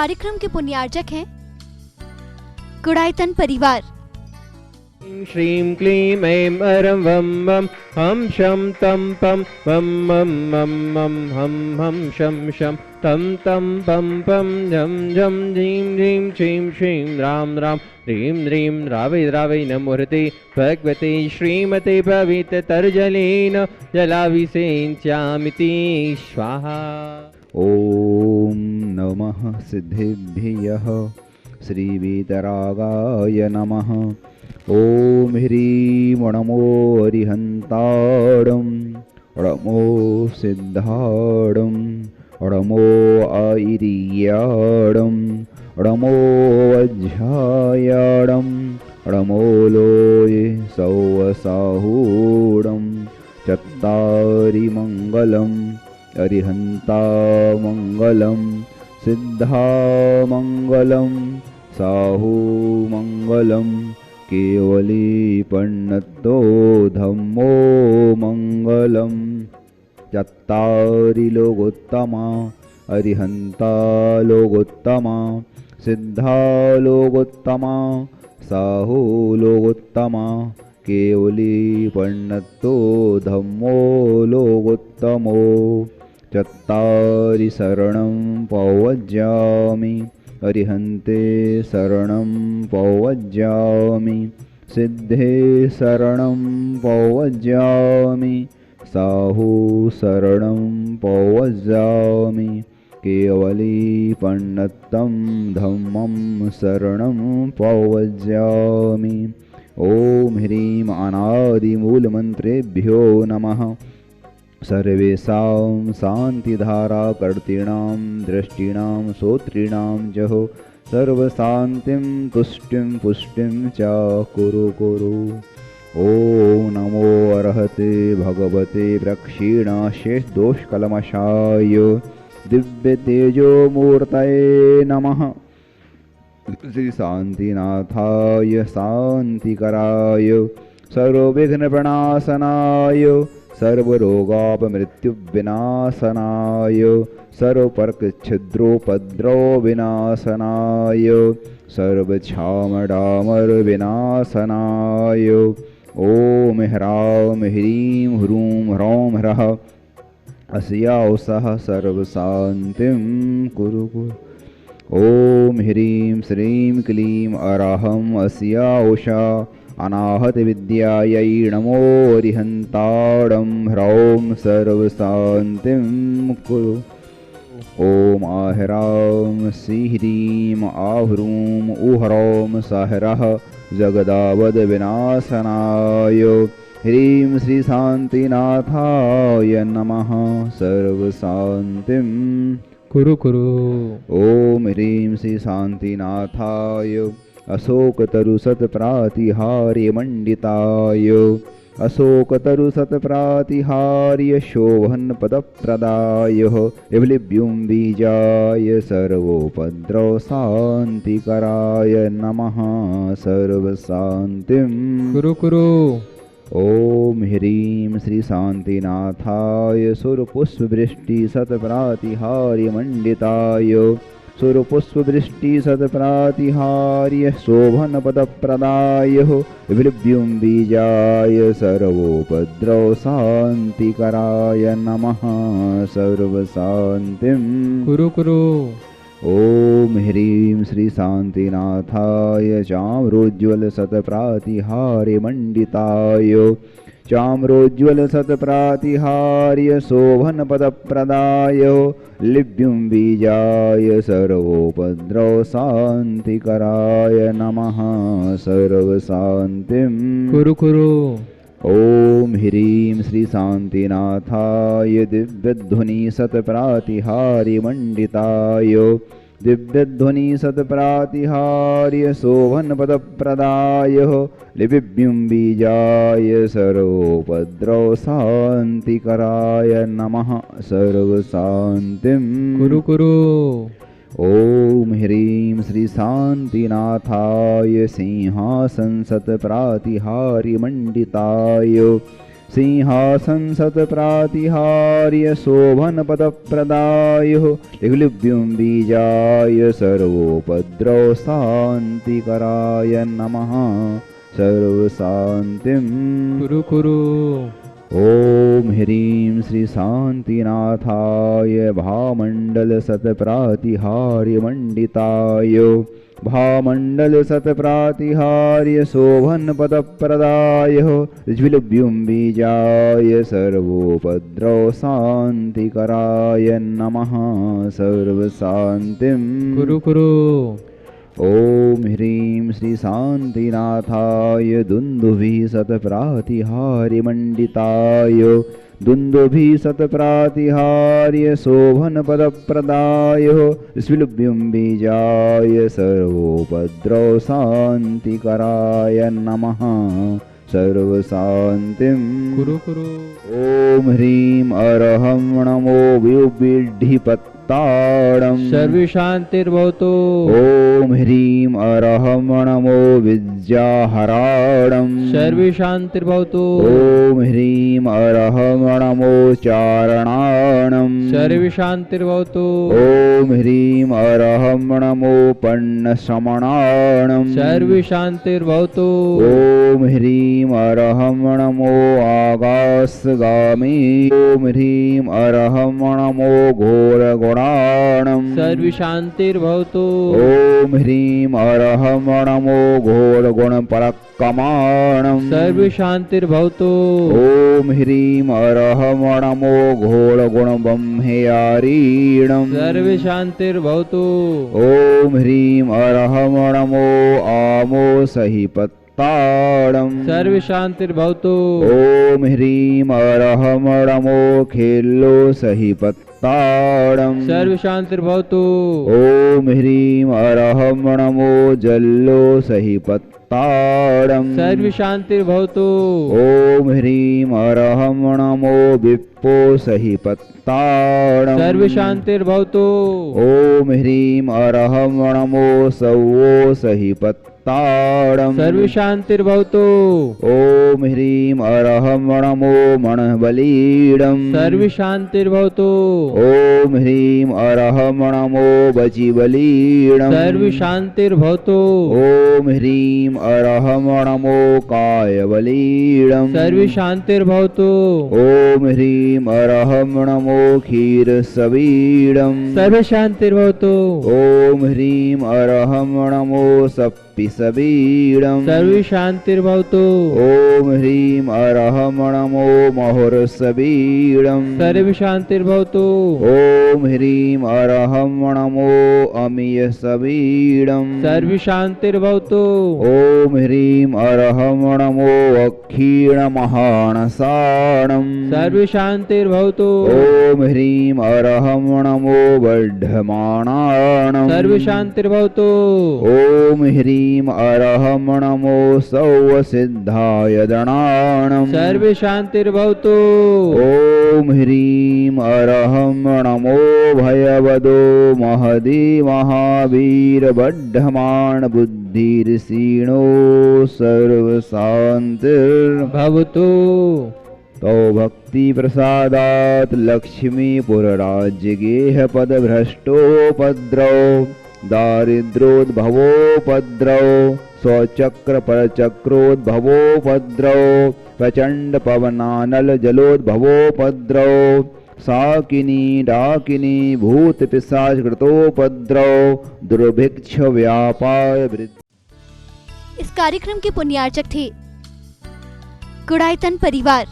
कार्यक्रम के पुण्यार्चक हैं कुड़ायतन परिवार। श्रीं क्लीं ऐं अरं वं वं हम शं तं पं वं मं मं मं हम हम शं शं तं तं पं पं झं झं झीं झीं श्रीं श्रीं रां रां ह्रीं ह्रीं रावै रावै नमोऽर्ते भगवते श्रीमते पवित्रतर्जलेन जलाभिषेच्यामिति स्वाहा। ॐ नमः सिद्धेभ्यः श्रीवीतरागाय नमः। ॐ ह्रीं नमो अरिहन्ताडं नमो सिद्धाडं नमो आयिर्याडं नमो वज्रायाडं नमो लोये सौवसाहूडं चत्तारि मङ्गलम् अरिहन्तामङ्गलं सिद्धामङ्गलं साहूमङ्गलं केवलीपन्नतो धम्मो मङ्गलं। चत्तारि लोकोत्तमा अरिहन्ता लोकोत्तमा सिद्धा लोकोत्तमा साहू लोकोत्तमा केवलीपन्नतो धम्मो लोकोत्तमो। चत्तारि शरणं पौवज्यामि अरिहन्ते शरणं पौवज्यामि सिद्धे शरणं पौवज्यामि साहू शरणं पौवज्यामि केवलीपन्नतं धम्मं शरणं पौवज्यामि। ॐ ह्रीं अनादिमूलमन्त्रेभ्यो नमः। सर्वेषां शान्तिधाराकर्तॄणां दृष्टीणां श्रोतॄणां च सर्वशान्तिं तुष्टिं पुष्टिं च कुरु कुरु। ॐ नमो अर्हते भगवते प्रक्षीणाशेषदोषकल्मषाय दिव्यतेजोमूर्तये नमः। श्री शान्तिनाथाय शान्तिकराय सर्वविघ्नप्रणाशनाय सर्वरोगापमृत्युविनाशनाय सर्वपर्कच्छिद्रोपद्रवविनाशनाय सर्वक्षामडामरविनाशनाय ॐ ह्रां ह्रीं ह्रूं ह्रौं ह्रः अस्यावसः सर्वशान्तिं कुरु कुरु। ॐ ह्रीं श्रीं क्लीं अराहं अस्यावशा अनाहतविद्यायै नमो अरिहन्ताडं ह्रौं सर्वशान्तिं कुरु। ॐ आह्रां श्रीह्रीं आह्रूं उह्रौं सहरः जगदावदविनाशनाय ह्रीं श्रीशान्तिनाथाय नमः सर्वशान्तिं कुरु कुरु। ॐ ह्रीं श्रीशान्तिनाथाय अशोकतरुशतप्रातिहार्यमण्डिताय अशोकतरुशतप्रातिहार्य शोभनपदप्रदाय विभ्लिभ्युं बीजाय सर्वोपद्रवशान्तिकराय नमः सर्वशान्तिं कुरु कुरु। ॐ ह्रीं श्रीशान्तिनाथाय सुरपुष्पवृष्टिशतप्रातिहार्यमण्डिताय सुरपुष्पवृष्टिशतप्रातिहार्य शोभनपदप्रदाय विभ्लिभ्युं बीजाय सर्वोपद्रवशान्तिकराय नमः सर्वशान्तिं कुरु कुरु। ॐ ह्रीं श्रीशान्तिनाथाय चाम्रोज्ज्वलशतप्रातिहार्यमण्डिताय चाम्रोज्ज्वलशतप्रातिहार्य शोभनपदप्रदाय लिभ्युं बीजाय सर्वोपद्रवशान्तिकराय नमः सर्वशान्तिं कुरु कुरु। ॐ ह्रीं श्रीशान्तिनाथाय दिव्यध्वनिशतप्रातिहार्यमण्डिताय दिव्यध्वनिशतप्रातिहार्य शोभनपदप्रदाय लिपिभ्युं बीजाय सर्वोपद्रवशान्तिकराय नमः सर्वशान्तिं कुरु कुरु। ॐ ह्रीं श्रीशान्तिनाथाय सिंहासनशतप्रातिहार्यमण्डिताय सिंहासन सत्प्रातिहार्य शोभनपदप्रदायुः लिग्लुभ्युं बीजाय सर्वोपद्रव शान्तिकराय नमः सर्वशान्तिं कुरु कुरु। ॐ ह्रीं श्री शान्तिनाथाय भामण्डल सत्प्रातिहार्य मण्डिताय भामण्डल सत्प्रातिहार्य शोभनपदप्रदाय ज्विलभ्युं बीजाय सर्वोपद्रव शान्तिकराय नमः सर्वशान्तिं कुरु कुरु। ॐ ह्रीं श्री शान्तिनाथाय दुन्दुभिः सत्प्रातिहार्य मण्डिताय दुन्दुभिः सत्प्रातिहार्य शोभनपदप्रदाय स्विलभ्युं बीजाय सर्वोपद्रव शान्तिकराय नमः सर्वशान्तिं कुरु कुरु। ॐ ह्रीं अरहं नमो विद्धिपत्ताडं सर्वशान्तिर्भवतु। ॐ ह्रीं अरहं नमो विद्याहराणं सर्वशान्तिर्भवतु। ॐ ह्रीं अरहं नमो चारणाणं सर्वशान्तिर्भवतु। ॐ ह्रीं अरहं नमो पन्नशमणाणं सर्वशान्तिर्भवतु। ॐ ह्रीं अरहं नमो आकाशगामी ॐ ह्रीं अरहं नमो घोरगुणाणं सर्वशान्तिर्भवतु। ॐ ह्रीं अरहं नमो घोरगुणपरक्रमाणं सर्वशान्तिर्भवतु। ॐ ह्रीं अरहं नमो घोरगुणब्रह्मयारीणं सर्वशान्तिर्भवतु। ॐ ह्रीं अरहं नमो आमोसहिपत्ताडं सर्वशान्तिर्भवतु। ॐ ह्रीं अरहं नमो खेल्लोसहिपत्ताडं सर्वशान्तिर्भवतु। ॐ ह्रीं अरहं नमो जल्लोसहिपत्ताडं सर्वशान्तिर्भवतु। ॐ ह्रीं अरहं नमो विप्पोसहिपत्ताडं सर्वशान्तिर्भवतु। ॐ ह्रीं अरहं नमो सौवोसहिपत्ताडं सर्वशान्तिर्भवतु। ॐ ह्रीं अरहं नमो मणबलीडं सर्वशान्तिर्भवतु। ॐ ह्रीं अरहं नमो वचिबलीडं सर्वशान्तिर्भवतु। ॐ ह्रीं अरहं नमो कायबलीडं सर्वशान्तिर्भवतु। ॐ ह्रीं अरहं नमो क्षीरसवीडं सर्वशान्तिर्भवतु। ॐ ह्रीं अरहं नमो सप्पिसवीडं सर्वशान्तिर्भवतु। ॐ ह्रीं अरहं नमो महुरसवीडं सर्वशान्तिर्भवतु। ॐ ह्रीं अरहं नमो अमीयसवीडं सर्वशान्तिर्भवतु। ॐ ह्रीं अरहं नमो अक्षीणमहानसाणं सर्वशान्तिर्भवतु। ॐ ह्रीं अरहं नमो वर्धमानाणं सर्वशान्तिर्भवतु। ॐ ह्रीं अरहं नमो सौवसिद्धाय दणाणं सर्वशान्तिर्भवतु। ॐ ह्रीं अरहं नमो भयवदो महदी महावीरबड्ढमाण बुद्धिर्षीणो सर्वशान्तिर्भवतु। तौ भक्तिप्रसादात् लक्ष्मीपुरराज्यगेहपदभ्रष्टोपद्रव दारिद्रोद्भवोपद्रव स्वचक्रपरचक्रोद्भवोपद्रव प्रचण्डपवनानलजलोद्भवोपद्रव साकिनी डाकिनी भूतपिशाचकृतोपद्रव दुर्भिक्ष व्यापाय वृद्धि। इस कार्यक्रम के पुण्यार्चक थे गुड़ायतन परिवार।